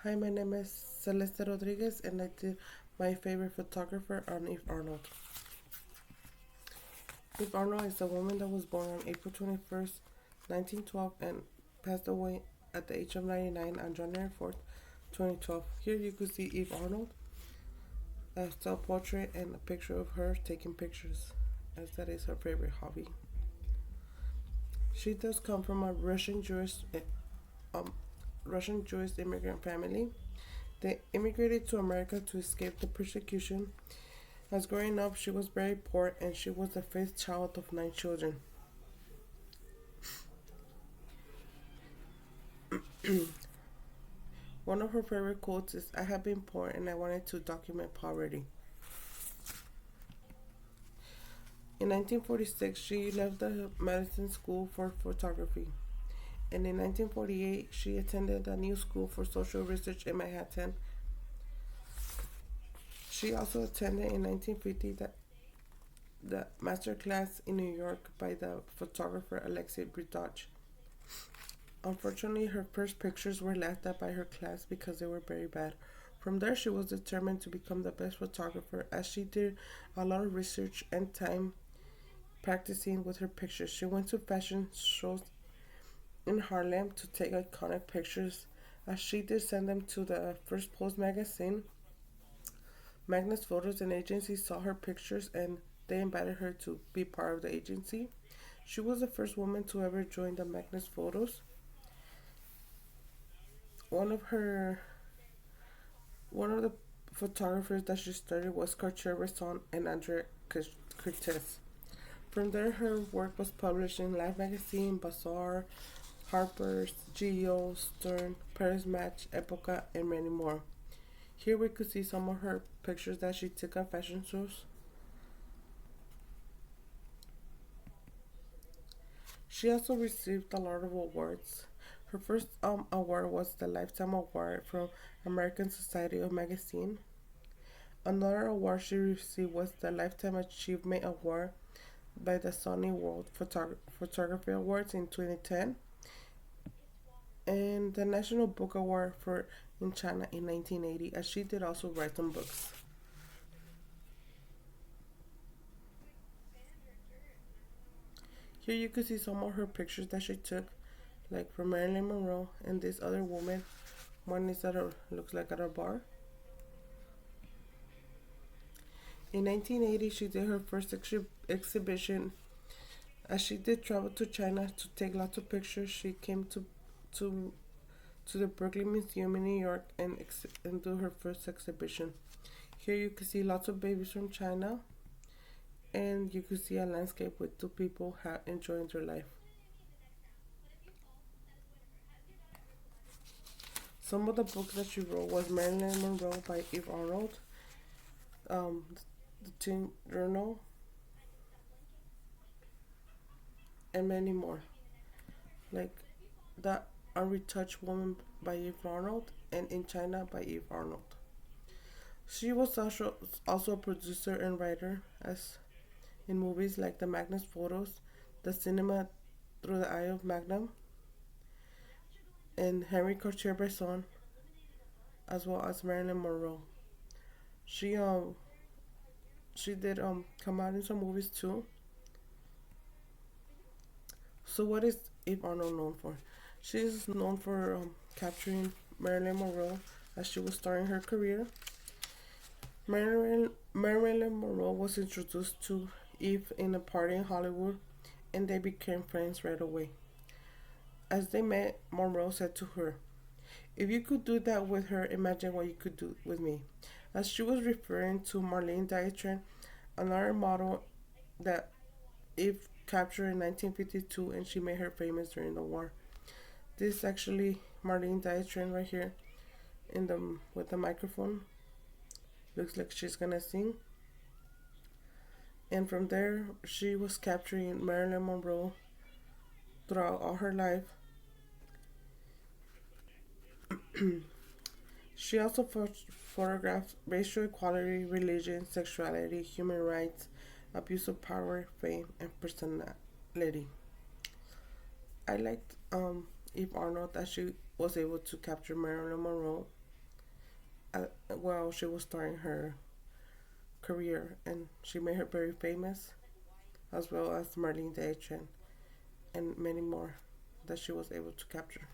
Hi, my name is Celeste Rodriguez, and I did my favorite photographer on Eve Arnold. Eve Arnold is a woman that was born on April 21st, 1912, and passed away at the age of 99 on January 4th, 2012. Here you can see Eve Arnold, a self portrait, and a picture of her taking pictures, as that is her favorite hobby. She does come from a um, Russian Jewish immigrant family. They immigrated to America to escape the persecution. As growing up, she was very poor and she was the fifth child of nine children. One of her favorite quotes is, "I have been poor and I wanted to document poverty." In 1946, she left the medicine school for photography. And in 1948, she attended a new school for social research in Manhattan. She also attended in 1950 the master class in New York by the photographer Alexei Bridage. Unfortunately, her first pictures were laughed at by her class because they were very bad. From there, she was determined to become the best photographer as she did a lot of research and time practicing with her pictures. She went to fashion shows in Harlem to take iconic pictures, as she did send them to the First Post magazine. Magnus Photos and Agency saw her pictures and they invited her to be part of the agency. She was the first woman to ever join the Magnus Photos. One of her one of the photographers that she started was Cartier-Bresson and Andrea Cortez. From there, her work was published in Life magazine, Bazaar, Harper's, Geo, Stern, Paris Match, Epoca, and many more. Here we could see some of her pictures that she took at fashion shows. She also received a lot of awards. Her first award was the Lifetime Award from American Society of Magazine. Another award she received was the Lifetime Achievement Award by the Sony World Photography Awards in 2010, and the National Book Award for in China in 1980, as she did also write some books. Here you can see some of her pictures that she took, like from Marilyn Monroe and this other woman. One is at a looks like at a bar. In 1980, she did her first exhibition. As she did travel to China to take lots of pictures, she came to to the Brooklyn Museum in New York and do her first exhibition. Here you can see lots of babies from China, and you can see a landscape with two people enjoying their life. Some of the books that she wrote was Marilyn Monroe by Eve Arnold, um, the Teen Journal, and many more, like The Unretouched Woman by Eve Arnold and In China by Eve Arnold. She was also a producer and writer, as in movies like The Magnus Photos, The Cinema Through the Eye of Magnum, and Henry Cartier-Bresson, as well as Marilyn Monroe. She um she did come out in some movies too. So what is Eve Arnold known for? She is known for capturing Marilyn Monroe as she was starting her career. Marilyn Monroe was introduced to Eve in a party in Hollywood, and they became friends right away. As they met, Monroe said to her, "If you could do that with her, imagine what you could do with me." As she was referring to Marlene Dietrich, another model that Eve captured in 1952, and she made her famous during the war. This is actually Marlene Dietrich right here in the with the microphone. Looks like she's gonna sing. And from there, she was capturing Marilyn Monroe throughout all her life. She also photographed racial equality, religion, sexuality, human rights, abuse of power, fame, and personality. I liked Eve Arnold that she was able to capture Marilyn Monroe. while she was starting her career, and she made her very famous, as well as Marlene Dietrich and many more that she was able to capture.